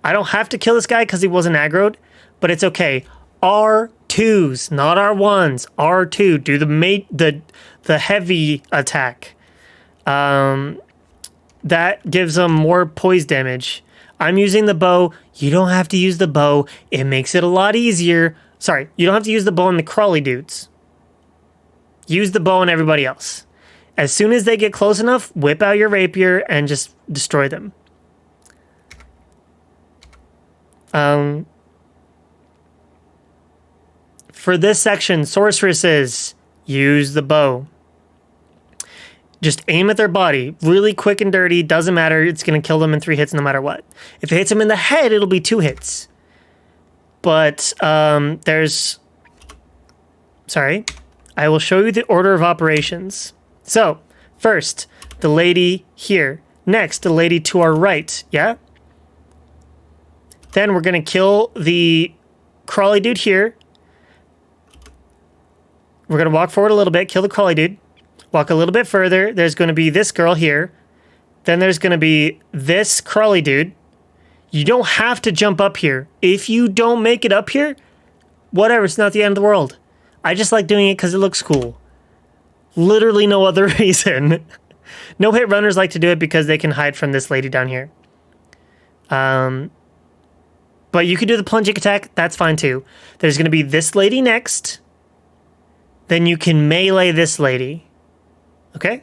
I don't have to kill this guy because he wasn't aggroed, but it's okay. R2 R2s, not R1s. R2. Do the heavy attack. That gives them more poise damage. I'm using the bow. You don't have to use the bow. It makes it a lot easier. Sorry, you don't have to use the bow on the crawly dudes. Use the bow on everybody else. As soon as they get close enough, whip out your rapier and just destroy them. For this section, sorceresses, use the bow. Just aim at their body. Really quick and dirty. Doesn't matter. It's going to kill them in 3 hits no matter what. If it hits them in the head, it'll be 2 hits. But Sorry. I will show you the order of operations. So, first, the lady here. Next, the lady to our right. Yeah? Then we're going to kill the crawly dude here. We're going to walk forward a little bit, kill the crawly dude. Walk a little bit further. There's going to be this girl here. Then there's going to be this crawly dude. You don't have to jump up here. If you don't make it up here, whatever, it's not the end of the world. I just like doing it because it looks cool. Literally no other reason. No hit runners like to do it because they can hide from this lady down here. But you can do the plunging attack. That's fine too. There's going to be this lady next. Then you can melee this lady. Okay?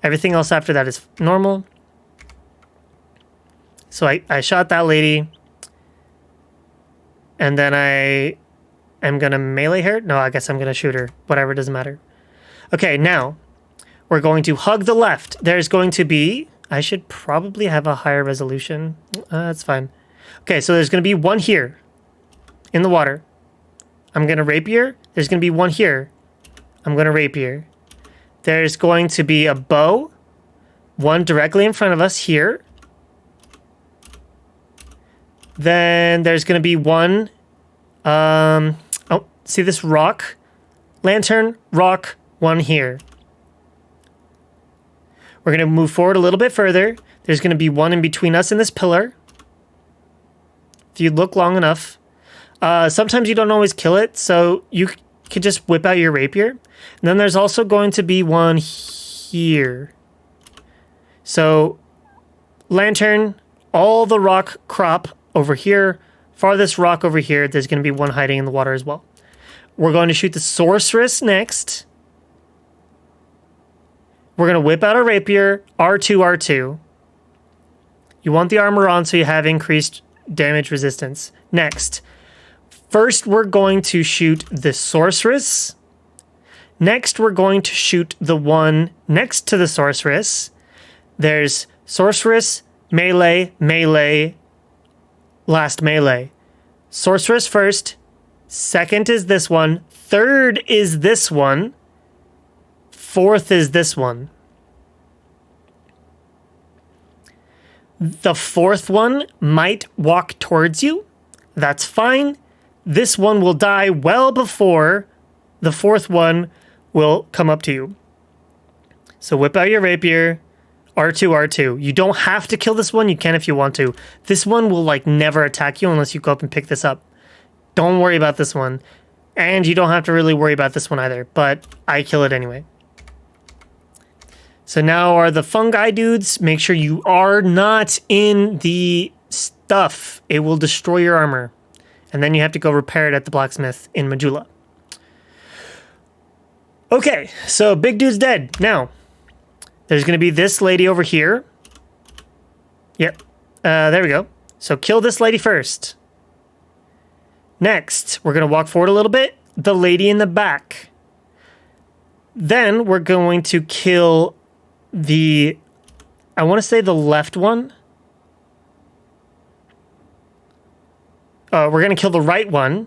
Everything else after that is normal. So I shot that lady. And then I am going to melee her. No, I guess I'm going to shoot her. Whatever, doesn't matter. Okay, now we're going to hug the left. There's going to be... I should probably have a higher resolution. That's fine. Okay, so there's going to be one here in the water. I'm going to rapier. There's going to be one here. I'm going to rapier. There's going to be a bow. One directly in front of us here. Then there's going to be one... oh, see this rock? Lantern, rock, one here. We're going to move forward a little bit further. There's going to be one in between us and this pillar. If you look long enough. Sometimes you don't always kill it, so you could just whip out your rapier. And then there's also going to be one here. So, lantern, all the rock crop over here, farthest rock over here, there's going to be one hiding in the water as well. We're going to shoot the sorceress next. We're going to whip out a rapier, R2, R2. You want the armor on so you have increased damage resistance. Next. First, we're going to shoot the sorceress. Next, we're going to shoot the one next to the sorceress. There's sorceress, melee, melee, last melee. Sorceress first. Second is this one. Third is this one. Fourth is this one. The fourth one might walk towards you. That's fine. This one will die well before the fourth one will come up to you. So whip out your rapier. R2, R2. You don't have to kill this one. You can if you want to. This one will like never attack you unless you go up and pick this up. Don't worry about this one. And you don't have to really worry about this one either. But I kill it anyway. So now are the fungi dudes. Make sure you are not in the stuff. It will destroy your armor. And then you have to go repair it at the blacksmith in Majula. Okay, so big dude's dead. Now, there's going to be this lady over here. Yep. There we go. So kill this lady first. Next, we're going to walk forward a little bit. The lady in the back. Then we're going to kill the... I want to say the left one. We're going to kill the right one.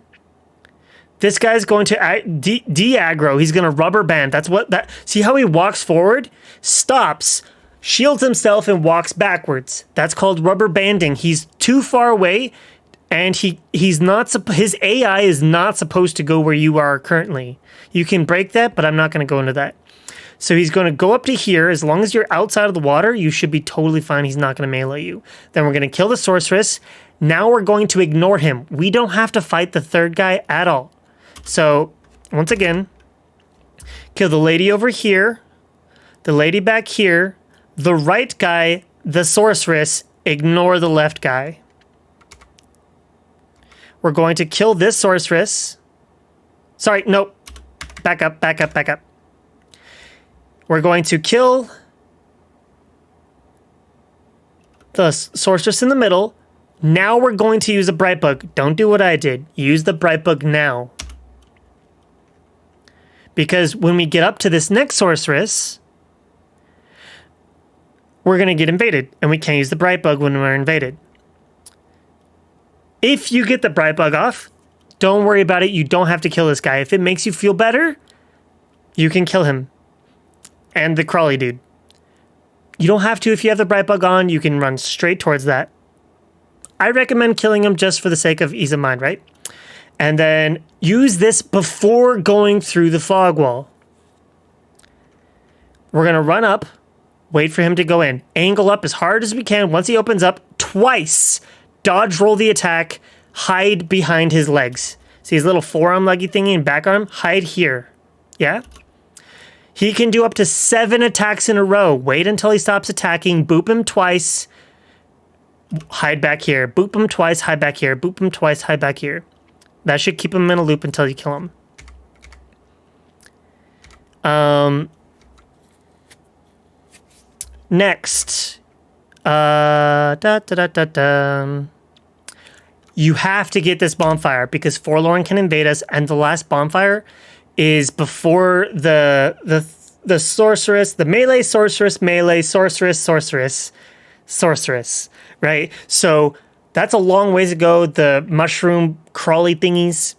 This guy's going to de-aggro. He's going to rubber band. That's what that... See how he walks forward? Stops, shields himself, and walks backwards. That's called rubber banding. He's too far away, and he's not... His AI is not supposed to go where you are currently. You can break that, but I'm not going to go into that. So he's going to go up to here. As long as you're outside of the water, you should be totally fine. He's not going to melee you. Then we're going to kill the sorceress. Now we're going to ignore him. We don't have to fight the third guy at all. So, once again, kill the lady over here, the lady back here, the right guy, the sorceress, ignore the left guy. We're going to kill this sorceress. Sorry, nope. Back up, back up, back up. We're going to kill the sorceress in the middle. Now we're going to use a bright bug. Don't do what I did. Use the bright bug now. Because when we get up to this next sorceress, we're going to get invaded. And we can't use the bright bug when we're invaded. If you get the bright bug off, don't worry about it. You don't have to kill this guy. If it makes you feel better, you can kill him. And the crawly dude. You don't have to if you have the bright bug on. You can run straight towards that. I recommend killing him just for the sake of ease of mind, right? And then use this before going through the fog wall. We're going to run up. Wait for him to go in. Angle up as hard as we can. Once he opens up, twice. Dodge roll the attack. Hide behind his legs. See his little forearm leggy thingy and back arm? Hide here. Yeah? He can do up to 7 attacks in a row. Wait until he stops attacking. Boop him twice. Hide back here. Boop him twice. Hide back here. Boop him twice. Hide back here. That should keep him in a loop until you kill him. Next. You have to get this bonfire because Forlorn can invade us, and the last bonfire is before the sorceress, the melee sorceress, right? So that's a long ways to go. The mushroom crawly thingies.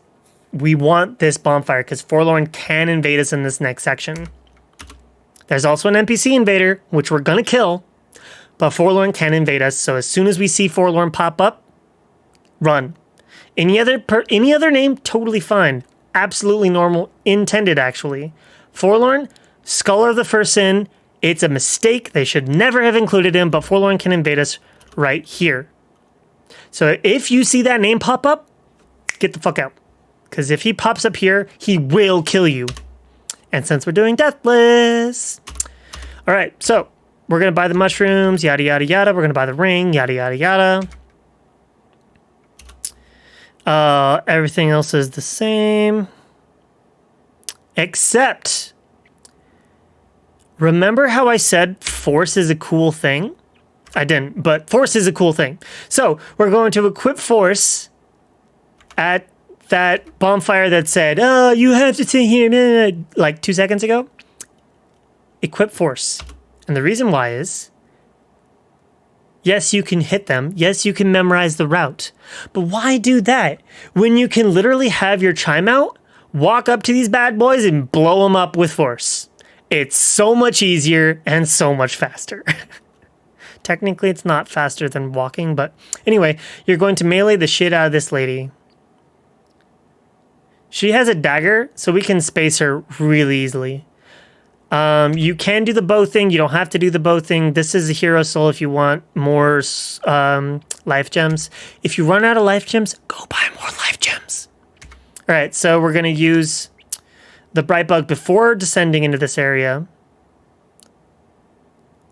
We want this bonfire because Forlorn can invade us in this next section. There's also an NPC invader, which we're going to kill, but Forlorn can invade us. So as soon as we see Forlorn pop up, run. Any other name, totally fine. Absolutely normal. Intended, actually. Forlorn, Scholar of the First Sin. It's a mistake. They should never have included him, but Forlorn can invade us right here. So if you see that name pop up, get the fuck out. Because if he pops up here, he will kill you. And since we're doing Deathless... Alright, so we're going to buy the mushrooms, yada, yada, yada. We're going to buy the ring, yada, yada, yada. Everything else is the same. Except... Remember how I said force is a cool thing? I didn't, but force is a cool thing. So we're going to equip force at that bonfire that said, oh, you have to sit here, like 2 seconds ago. Equip force. And the reason why is, yes, you can hit them. Yes, you can memorize the route. But why do that when you can literally have your chime out, walk up to these bad boys and blow them up with force? It's so much easier and so much faster. Technically, it's not faster than walking, but anyway, you're going to melee the shit out of this lady. She has a dagger, so we can space her really easily. You can do the bow thing. You don't have to do the bow thing. This is a hero soul if you want more life gems. If you run out of life gems, go buy more life gems. All right, so we're going to use the bright bug before descending into this area.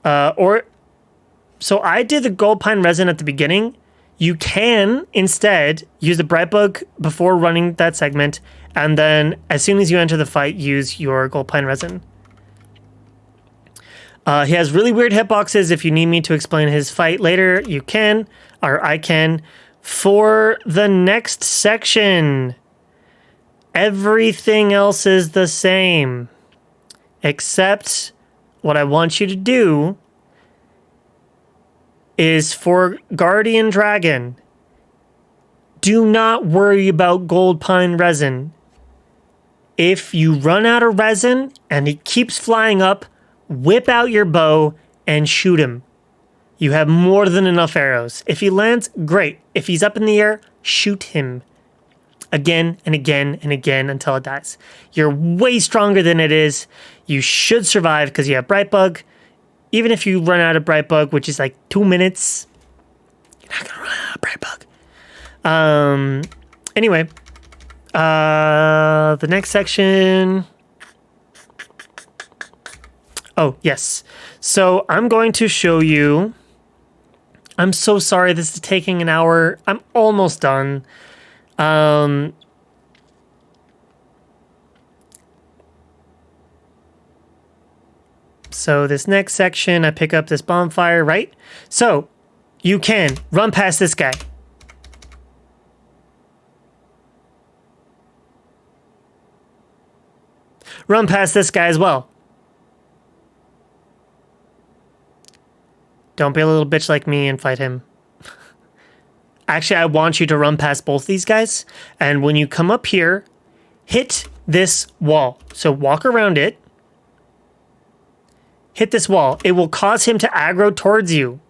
So I did the gold pine resin at the beginning. You can instead use the bright bug before running that segment, and then as soon as you enter the fight, use your gold pine resin. He has really weird hitboxes. If you need me to explain his fight later, you can, or I can. For the next section, everything else is the same, except what I want you to do is for Guardian Dragon, do not worry about gold pine resin. If you run out of resin and he keeps flying up, whip out your bow and shoot him. You have more than enough arrows. If he lands, great. If he's up in the air, shoot him. Again and again and again until it dies. You're way stronger than it is. You should survive because you have bright bug. Even if you run out of bright bug, which is like 2 minutes, you're not gonna run out of bright bug. Anyway, The next section. Oh, yes. So I'm going to show you. I'm so sorry this is taking an hour. I'm almost done. So this next section, I pick up this bonfire, right? So you can run past this guy. Run past this guy as well. Don't be a little bitch like me and fight him. Actually, I want you to run past both these guys. And when you come up here, hit this wall. So walk around it. Hit this wall. It will cause him to aggro towards you.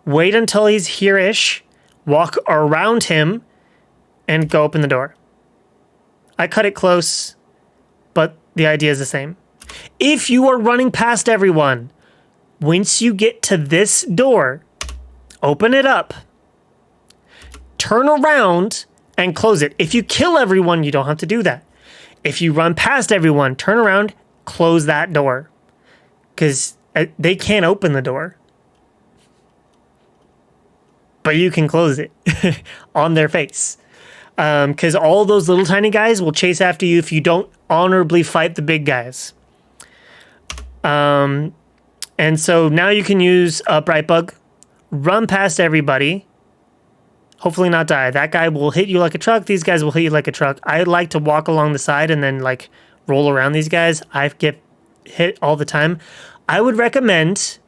Wait until he's here-ish. Walk around him and go open the door. I cut it close, but the idea is the same. If you are running past everyone, once you get to this door, open it up, turn around, and close it. If you kill everyone, you don't have to do that. If you run past everyone, turn around, close that door. Because they can't open the door. But you can close it on their face. Because all those little tiny guys will chase after you if you don't honorably fight the big guys. And so now you can use a bright bug, run past everybody, hopefully not die. That guy will hit you like a truck. These guys will hit you like a truck. I like to walk along the side and then like roll around these guys. I get hit all the time. I would recommend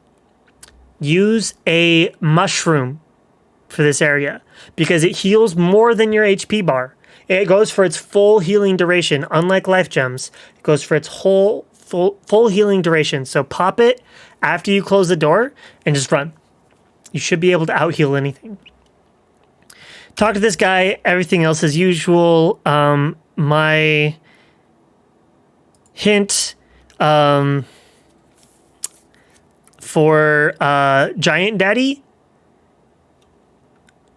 use a mushroom for this area because it heals more than your HP bar. It goes for its full healing duration. Unlike life gems, it goes for its full healing duration. So pop it after you close the door and just run. You should be able to out heal anything. Talk to this guy. Everything else as usual. My hint for Giant Daddy,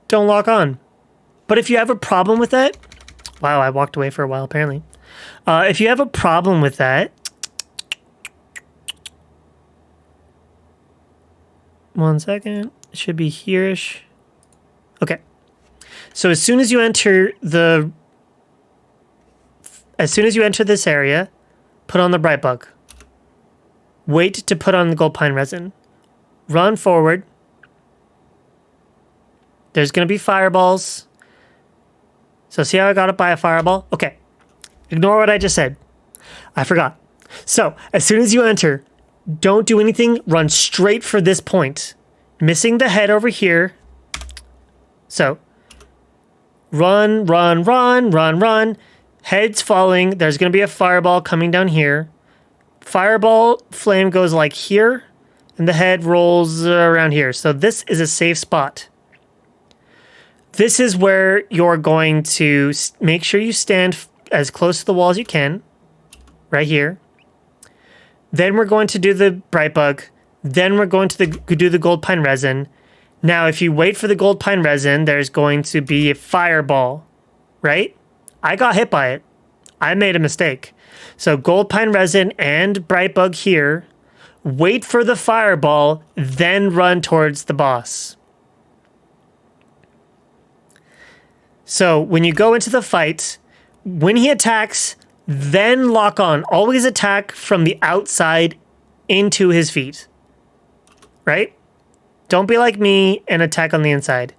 don't lock on. But if you have a problem with that, wow, I walked away for a while apparently. If you have a problem with that, 1 second, it should be here-ish. Okay. So as soon as you enter this area, put on the bright bug. Wait to put on the gold pine resin. Run forward. There's going to be fireballs. So see how I got it by a fireball? Okay. Ignore what I just said. I forgot. So as soon as you enter, don't do anything. Run straight for this point. Missing the head over here. So run, run, run, run, run. Head's falling. There's going to be a fireball coming down here. Fireball flame goes like here, and the head rolls around here. So this is a safe spot. This is where you're going to make sure you stand as close to the wall as you can. Right here. Then we're going to do the bright bug. Then we're going to do the gold pine resin. Now, if you wait for the gold pine resin, there's going to be a fireball, right? I got hit by it. I made a mistake. So gold pine resin and bright bug here. Wait for the fireball, then run towards the boss. So when you go into the fight, when he attacks, then lock on. Always attack from the outside into his feet. Right? Don't be like me and attack on the inside.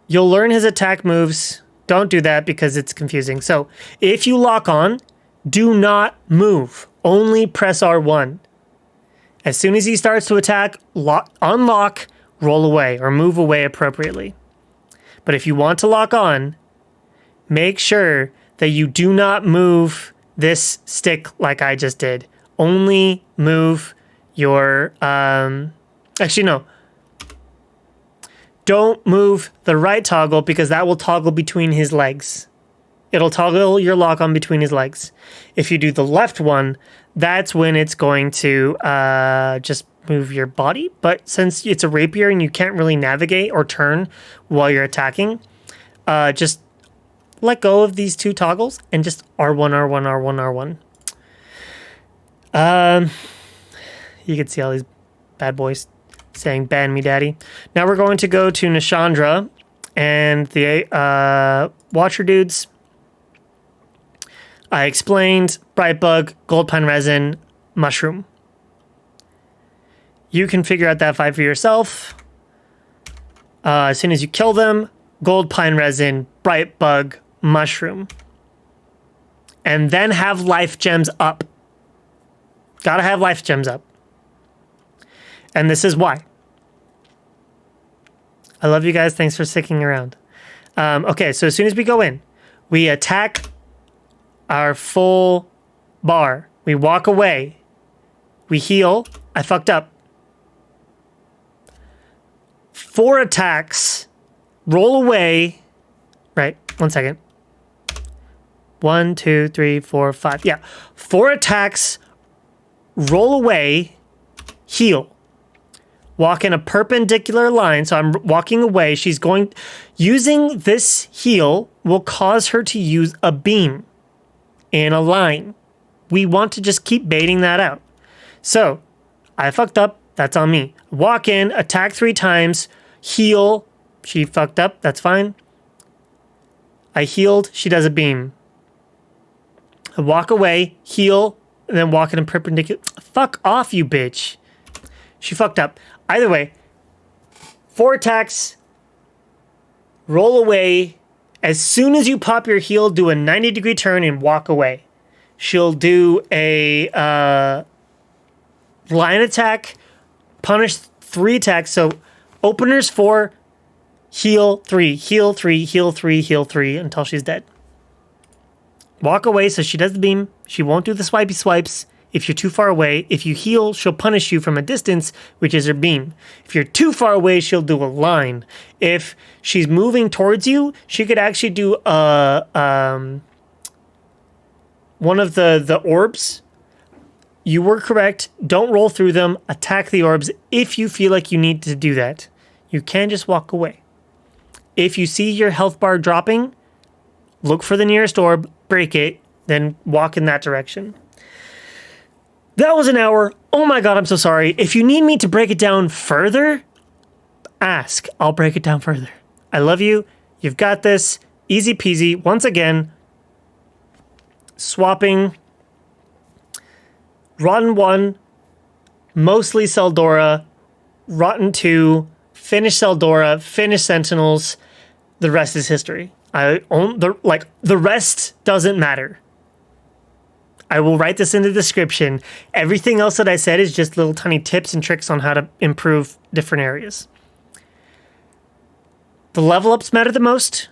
You'll learn his attack moves. Don't do that because it's confusing. So if you lock on, do not move. Only press R1. As soon as he starts to attack, unlock, roll away, or move away appropriately. But if you want to lock on, make sure that you do not move this stick like I just did. Only move your... actually, no. Don't move the right toggle because that will toggle between his legs. It'll toggle your lock on between his legs. If you do the left one, that's when it's going to just move your body. But since it's a rapier and you can't really navigate or turn while you're attacking, just let go of these two toggles and just R1, R1, R1, R1. You can see all these bad boys saying, ban me, daddy. Now we're going to go to Nashandra and the Watcher dudes. I explained bright bug, gold pine resin, mushroom. You can figure out that fight for yourself. As soon as you kill them, gold pine resin, bright bug, mushroom. And then have life gems up. Gotta have life gems up. And this is why. I love you guys. Thanks for sticking around. Okay, so as soon as we go in, we attack our full bar. We walk away. We heal. I fucked up. 4 attacks. Roll away. Right, 1 second. 1, 2, 3, 4, 5. Yeah, 4 attacks. Roll away. Heal. Walk in a perpendicular line. So I'm walking away. She's going... Using this heal will cause her to use a beam in a line. We want to just keep baiting that out. So, I fucked up. That's on me. Walk in, attack 3 times, heal. She fucked up. That's fine. I healed. She does a beam. I walk away, heal, and then walk in a perpendicular... Fuck off, you bitch. She fucked up. Either way, 4 attacks, roll away. As soon as you pop your heal, do a 90-degree turn and walk away. She'll do a line attack, punish 3 attacks. So openers 4, heal 3, heal 3, heal 3, heal 3 until she's dead. Walk away so she does the beam. She won't do the swipey swipes. If you're too far away, if you heal, she'll punish you from a distance, which is her beam. If you're too far away, she'll do a line. If she's moving towards you, she could actually do one of the orbs. You were correct. Don't roll through them. Attack the orbs if you feel like you need to do that. You can just walk away. If you see your health bar dropping, look for the nearest orb, break it, then walk in that direction. That was an hour. Oh my god, I'm so sorry. If you need me to break it down further, ask. I'll break it down further. I love you. You've got this. Easy peasy. Once again, swapping Rotten 1, mostly Tseldora, Rotten 2, finish Tseldora, finish Sentinels. The rest is history. The rest doesn't matter. I will write this in the description. Everything else that I said is just little tiny tips and tricks on how to improve different areas. The level ups matter the most.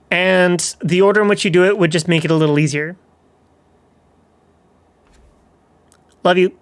And the order in which you do it would just make it a little easier. Love you.